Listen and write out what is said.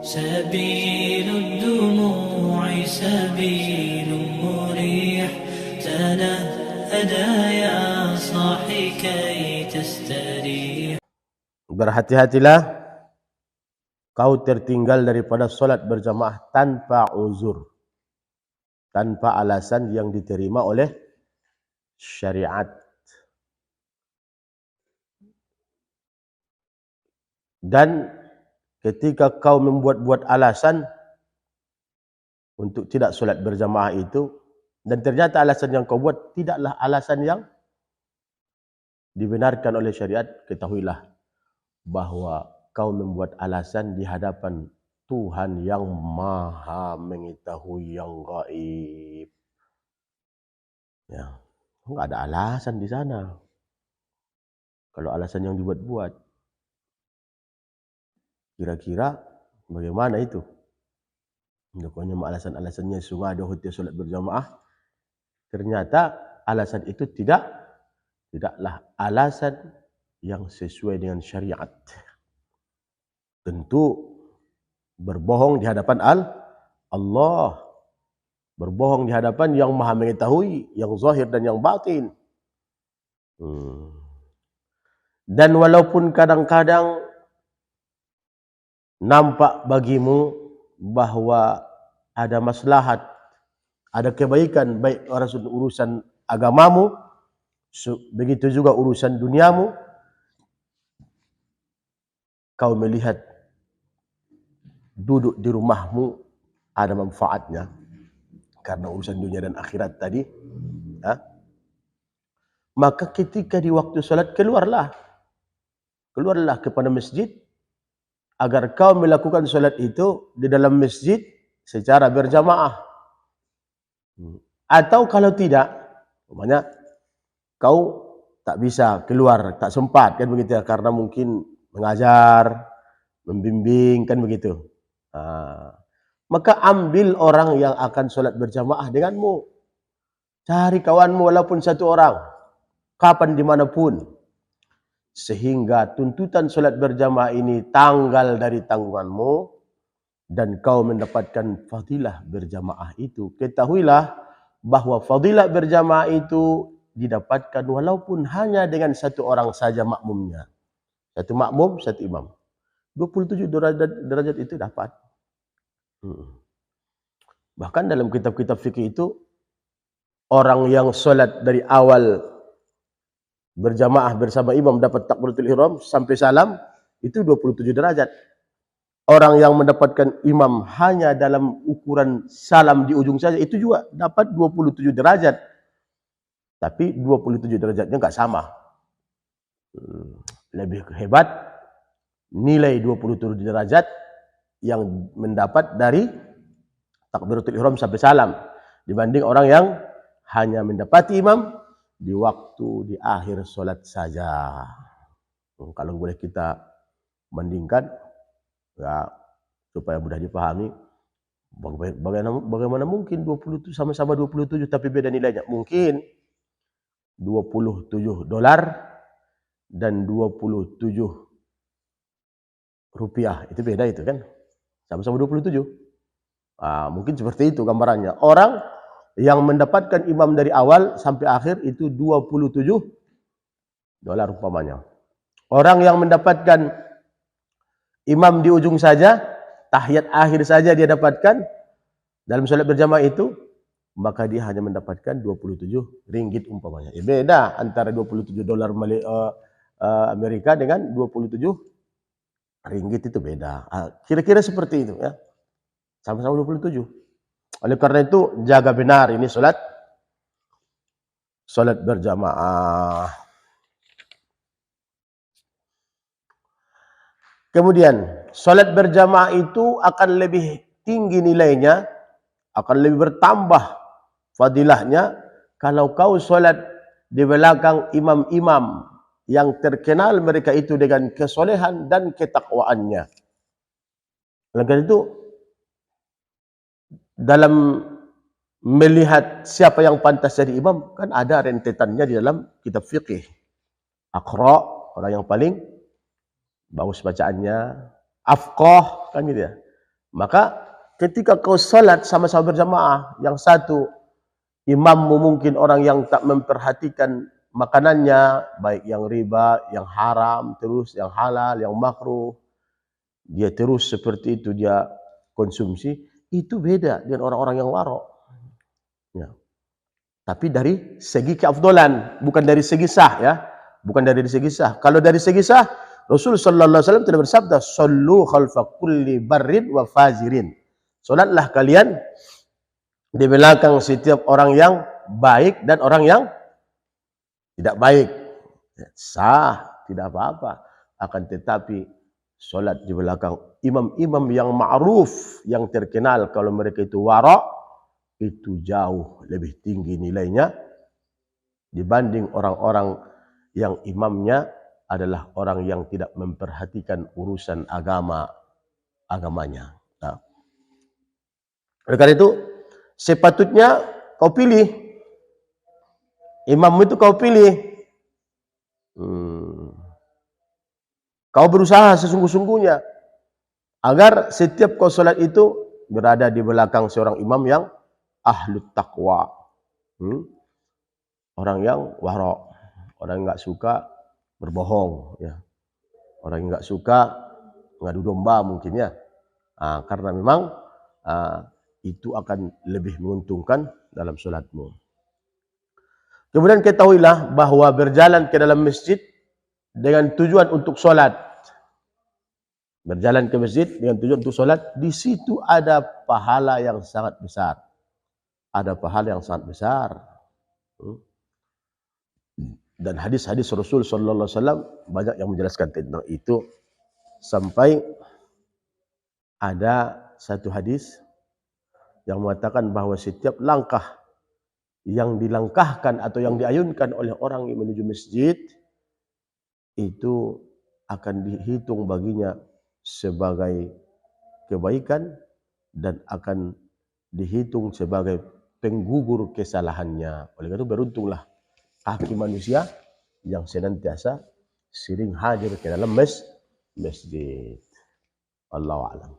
سبيل الدموع سبيل مريح تنهدى يا صاحي كي تستريح. Berhati-hatilah kau tertinggal daripada solat berjamaah tanpa uzur, tanpa alasan yang diterima oleh syariat. Dan ketika kau membuat-buat alasan untuk tidak solat berjamaah itu, dan ternyata alasan yang kau buat tidaklah alasan yang dibenarkan oleh syariat, ketahuilah bahwa kau membuat alasan di hadapan Tuhan yang Maha mengetahui yang gaib. Ya, enggak ada alasan di sana. Kalau alasan yang dibuat-buat, kira-kira bagaimana itu? Pokoknya alasan-alasannya sungai ada hotel solat berjamaah. Ternyata alasan itu tidaklah alasan yang sesuai dengan syariat. Tentu berbohong di hadapan Allah, berbohong di hadapan yang Maha mengetahui yang zahir dan yang batin. Dan walaupun kadang-kadang nampak bagimu bahwa ada maslahat, ada kebaikan baik urusan agamamu, begitu juga urusan duniamu, kau melihat duduk di rumahmu ada manfaatnya karena urusan dunia dan akhirat tadi, maka ketika di waktu salat keluarlah kepada masjid agar kau melakukan salat itu di dalam masjid secara berjamaah. Atau kalau tidak, umpamanya kau tak bisa keluar, tak sempat kan begitu, karena mungkin mengajar, membimbing kan begitu. Maka ambil orang yang akan solat berjamaah denganmu. Cari kawanmu walaupun satu orang, kapan dimanapun, sehingga tuntutan solat berjamaah ini tanggal dari tanggunganmu dan kau mendapatkan fadilah berjamaah itu. Ketahuilah bahwa fadilah berjamaah itu didapatkan walaupun hanya dengan satu orang saja makmumnya. Satu makmum, satu imam. 27 derajat itu dapat. Bahkan dalam kitab-kitab fikih itu, orang yang solat dari awal berjamaah bersama imam dapat takbiratul ihram sampai salam, itu 27 derajat. Orang yang mendapatkan imam hanya dalam ukuran salam di ujung saja, itu juga dapat 27 derajat. Tapi 27 derajatnya enggak sama. Lebih hebat nilai 27 derajat yang mendapat dari takbiratul ihram sampai salam dibanding orang yang hanya mendapati imam di waktu di akhir solat saja. Kalau boleh kita bandingkan, ya, supaya mudah dipahami, bagaimana mungkin 27 sama-sama 27 tapi beda nilainya? Mungkin $27 dan 27 rupiah itu beda itu kan? Sama-sama 27. Mungkin seperti itu gambarannya. Orang yang mendapatkan imam dari awal sampai akhir itu $27 umpamanya. Orang yang mendapatkan imam di ujung saja, tahiyat akhir saja dia dapatkan dalam salat berjamaah itu, maka dia hanya mendapatkan 27 ringgit umpamanya. Beda antara $27 Amerika dengan 27 ringgit, itu beda. Kira-kira seperti itu ya. Sama-sama 27. Oleh karena itu jaga benar ini salat berjamaah. Kemudian salat berjamaah itu akan lebih tinggi nilainya, akan lebih bertambah fadilahnya kalau kau salat di belakang imam-imam yang terkenal mereka itu dengan kesolehan dan ketakwaannya. Oleh karena itu, dalam melihat siapa yang pantas jadi imam, kan ada rentetannya di dalam kitab fikih. Aqra, orang yang paling bagus bacaannya. Afqah, kan gitu ya. Maka ketika kau salat sama-sama berjamaah, yang satu imammu mungkin orang yang tak memperhatikan makanannya, baik yang riba, yang haram, terus yang halal, yang makruh, dia terus seperti itu dia konsumsi, itu beda dengan orang-orang yang warok. Ya. Tapi dari segi keafdolan, bukan dari segi sah ya. Bukan dari segi sah. Kalau dari segi sah, Rasul sallallahu alaihi wasallam telah bersabda, "Shallu khalfa kulli barrin wa fajirin." Salatlah kalian di belakang setiap orang yang baik dan orang yang tidak baik. Sah, tidak apa-apa. Akan tetapi solat di belakang imam-imam yang ma'ruf, yang terkenal kalau mereka itu wara', itu jauh lebih tinggi nilainya dibanding orang-orang yang imamnya adalah orang yang tidak memperhatikan urusan agamanya. Nah, oleh karena itu sepatutnya kau pilih imam itu, kau pilih. Kau berusaha sesungguh-sungguhnya agar setiap kau solat itu berada di belakang seorang imam yang ahlut taqwa. Orang yang wara', orang yang enggak suka berbohong ya. Orang yang enggak suka ngadu domba mungkin ya. Karena memang itu akan lebih menguntungkan dalam solatmu. Kemudian ketahuilah bahwa berjalan ke dalam masjid dengan tujuan untuk solat. Berjalan ke masjid dengan tujuan untuk solat, di situ ada pahala yang sangat besar. Ada pahala yang sangat besar. Dan hadis-hadis Rasul sallallahu alaihi wasallam banyak yang menjelaskan tentang itu, sampai ada satu hadis yang mengatakan bahawa setiap langkah yang dilangkahkan atau yang diayunkan oleh orang yang menuju masjid itu akan dihitung baginya sebagai kebaikan dan akan dihitung sebagai penggugur kesalahannya. Oleh karena itu beruntunglah kaki manusia yang senantiasa sering hadir ke dalam masjid. Allahu a'lam.